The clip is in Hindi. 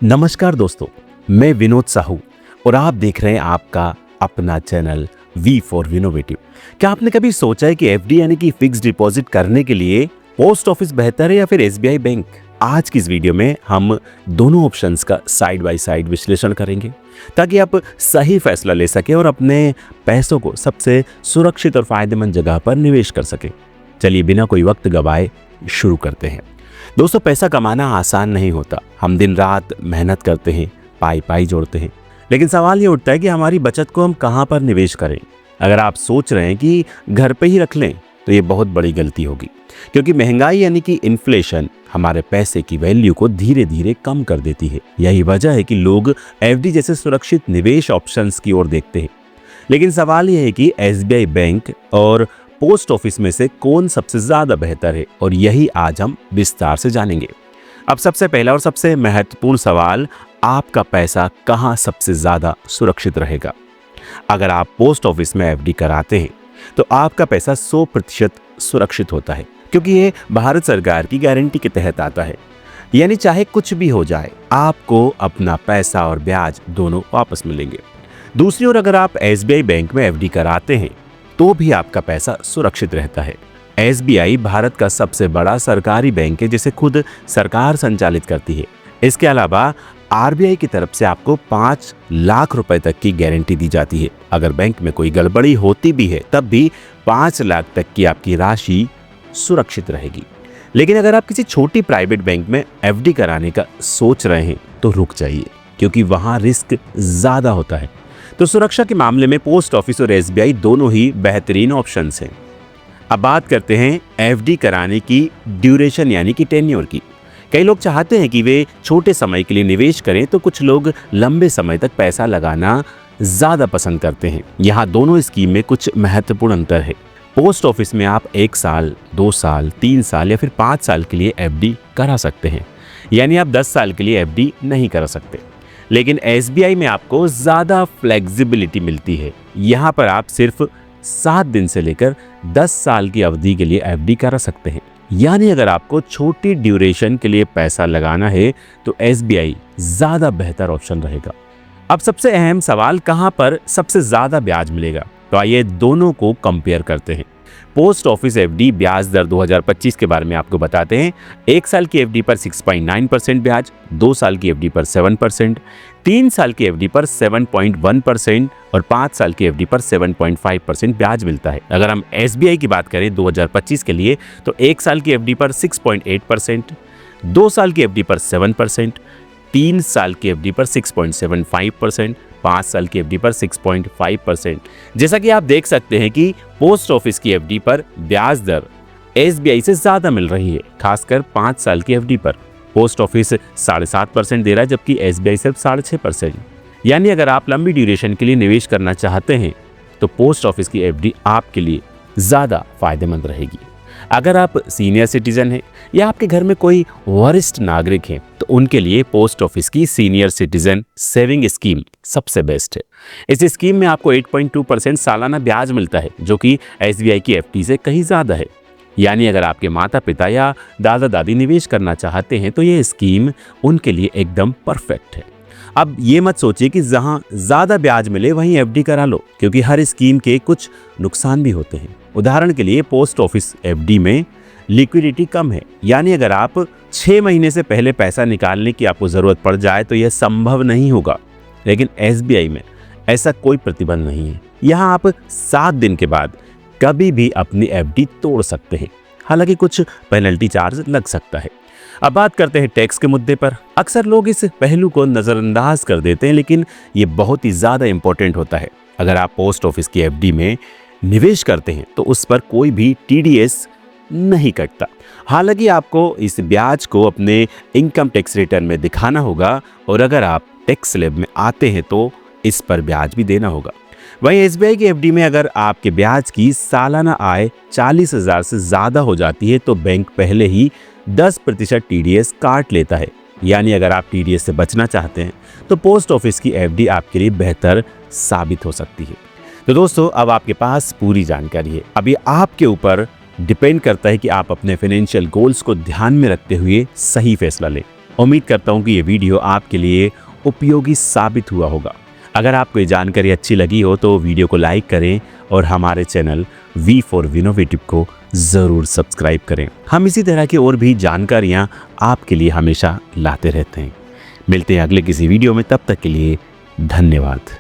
नमस्कार दोस्तों, मैं विनोद साहू और आप देख रहे हैं आपका अपना चैनल वी फॉर विनोवेटिव। क्या आपने कभी सोचा है कि एफडी यानी कि फिक्स डिपॉजिट करने के लिए पोस्ट ऑफिस बेहतर है या फिर एसबीआई बैंक? आज की इस वीडियो में हम दोनों ऑप्शंस का साइड बाय साइड विश्लेषण करेंगे ताकि आप सही फैसला ले सके और अपने पैसों को सबसे सुरक्षित और फायदेमंद जगह पर निवेश कर सके। चलिए बिना कोई वक्त गवाए शुरू करते हैं। दोस्तों, पैसा कमाना आसान नहीं होता। हम दिन रात मेहनत करते हैं, पाई पाई जोड़ते हैं, लेकिन सवाल ये उठता है कि हमारी बचत को हम कहाँ पर निवेश करें। अगर आप सोच रहे हैं कि घर पे ही रख लें तो ये बहुत बड़ी गलती होगी, क्योंकि महंगाई यानी कि इन्फ्लेशन हमारे पैसे की वैल्यू को धीरे धीरे कम कर देती है। यही वजह है कि लोग एफडी जैसे सुरक्षित निवेश ऑप्शंस की ओर देखते हैं। लेकिन सवाल यह है कि एसबीआई बैंक और पोस्ट ऑफिस में से कौन सबसे ज्यादा बेहतर है, और यही आज हम विस्तार से जानेंगे। अब सबसे पहला और सबसे महत्वपूर्ण सवाल, आपका पैसा कहां सबसे ज्यादा सुरक्षित रहेगा? अगर आप पोस्ट ऑफिस में एफडी कराते हैं तो आपका पैसा 100% सुरक्षित होता है, क्योंकि ये भारत सरकार की गारंटी के तहत आता है। यानी चाहे कुछ भी हो जाए, आपको अपना पैसा और ब्याज दोनों वापस मिलेंगे। दूसरी ओर अगर आप एसबीआई बैंक में एफडी कराते हैं तो भी आपका पैसा सुरक्षित रहता है। एसबीआई भारत का सबसे बड़ा सरकारी बैंक है, जिसे खुद सरकार संचालित करती है। इसके अलावा आरबीआई की तरफ से आपको 5 लाख रुपए तक की गारंटी दी जाती है। अगर बैंक में कोई गड़बड़ी होती भी है तब भी 5 लाख तक की आपकी राशि सुरक्षित रहेगी। लेकिन अगर आप किसी छोटी प्राइवेट बैंक में एफडी कराने का सोच रहे हैं तो रुक जाइए, क्योंकि वहां रिस्क ज्यादा होता है। तो सुरक्षा के मामले में पोस्ट ऑफिस और एसबीआई दोनों ही बेहतरीन ऑप्शंस हैं। अब बात करते हैं एफडी कराने की ड्यूरेशन यानी कि टेन्योर की। कई लोग चाहते हैं कि वे छोटे समय के लिए निवेश करें, तो कुछ लोग लंबे समय तक पैसा लगाना ज्यादा पसंद करते हैं। यहाँ दोनों स्कीम में कुछ महत्वपूर्ण अंतर है। पोस्ट ऑफिस में आप 1 साल, 2 साल, 3 साल या फिर 5 साल के लिए एफडी करा सकते हैं, यानी आप 10 साल के लिए एफडी नहीं करा सकते। लेकिन एसबीआई में आपको ज्यादा फ्लेक्सिबिलिटी मिलती है। यहाँ पर आप सिर्फ 7 दिन से लेकर 10 साल की अवधि के लिए एफडी करा सकते हैं। यानी अगर आपको छोटी ड्यूरेशन के लिए पैसा लगाना है तो एसबीआई ज्यादा बेहतर ऑप्शन रहेगा। अब सबसे अहम सवाल, कहां पर सबसे ज्यादा ब्याज मिलेगा? तो आइए दोनों को कंपेयर करते हैं। पोस्ट ऑफिस एफडी ब्याज दर 2025 के बारे में आपको बताते हैं। 1 साल की एफडी पर 6.9% ब्याज, 2 साल की एफडी पर 7%, 3 साल की एफडी पर 7.1% और 5 साल की एफडी पर 7.5% ब्याज मिलता है। अगर हम एसबीआई की बात करें 2025 के लिए, तो 1 साल की एफडी पर 6.8%, 2 साल की एफडी पर 7%, 3 साल की एफडी पर 6.75%, 5 साल की एफडी पर 6.5%। जैसा कि आप देख सकते हैं कि पोस्ट ऑफिस की एफडी पर ब्याज दर एसबीआई से ज्यादा मिल रही है, खासकर 5 साल की एफडी पर। पोस्ट ऑफिस 7.5% दे रहा है, जबकि एसबीआई सिर्फ 6.5%। यानी अगर आप लंबी ड्यूरेशन के लिए निवेश करना चाहते हैं तो पोस्ट ऑफिस की एफडी आपके लिए ज्यादा फायदेमंद रहेगी। अगर आप सीनियर सिटीजन हैं या आपके घर में कोई वरिष्ठ नागरिक हैं तो उनके लिए पोस्ट ऑफिस की सीनियर सिटीजन सेविंग स्कीम सबसे बेस्ट है। इस स्कीम में आपको 8.2% सालाना ब्याज मिलता है, जो कि एसबीआई की एफडी से कहीं ज्यादा है। यानी अगर आपके माता पिता या दादा दादी निवेश करना चाहते हैं तो ये स्कीम उनके लिए एकदम परफेक्ट है। अब ये मत सोचिए कि जहां ज्यादा ब्याज मिले वहीं एफडी करा लो, क्योंकि हर स्कीम के कुछ नुकसान भी होते हैं। उदाहरण के लिए पोस्ट ऑफिस एफडी में लिक्विडिटी कम है, यानी अगर आप 6 महीने से पहले पैसा निकालने की आपको जरूरत पड़ जाए तो यह संभव नहीं होगा। लेकिन एसबीआई में ऐसा कोई प्रतिबंध नहीं है। यहाँ आप 7 दिन के बाद कभी भी अपनी एफडी तोड़ सकते हैं, हालांकि कुछ पेनल्टी चार्ज लग सकता है। अब बात करते हैं टैक्स के मुद्दे पर। अक्सर लोग इस पहलू को नजरअंदाज कर देते हैं, लेकिन ये बहुत ही ज्यादा इंपॉर्टेंट होता है। अगर आप पोस्ट ऑफिस की एफडी में निवेश करते हैं तो उस पर कोई भी टीडीएस नहीं कटता। हालांकि आपको इस ब्याज को अपने इनकम टैक्स रिटर्न में दिखाना होगा, और अगर आप टैक्स स्लैब में आते हैं तो इस पर ब्याज भी देना होगा। वहीं एसबीआई की एफडी में अगर आपके ब्याज की सालाना आय 40,000 से ज्यादा हो जाती है तो बैंक पहले ही 10% टीडीएस काट लेता है। यानी अगर आप टीडीएस से बचना चाहते हैं तो पोस्ट ऑफिस की एफडी आपके लिए बेहतर साबित हो सकती है। तो दोस्तों, अब आपके पास पूरी जानकारी है। अब ये आपके ऊपर डिपेंड करता है कि आप अपने फाइनेंशियल गोल्स को ध्यान में रखते हुए सही फैसला लें। उम्मीद करता हूँ कि ये वीडियो आपके लिए उपयोगी साबित हुआ होगा। अगर आपको ये जानकारी अच्छी लगी हो तो वीडियो को लाइक करें और हमारे चैनल वी फॉर विनोवेटिव को ज़रूर सब्सक्राइब करें। हम इसी तरह की और भी जानकारियाँ आपके लिए हमेशा लाते रहते हैं। मिलते हैं अगले किसी वीडियो में, तब तक के लिए धन्यवाद।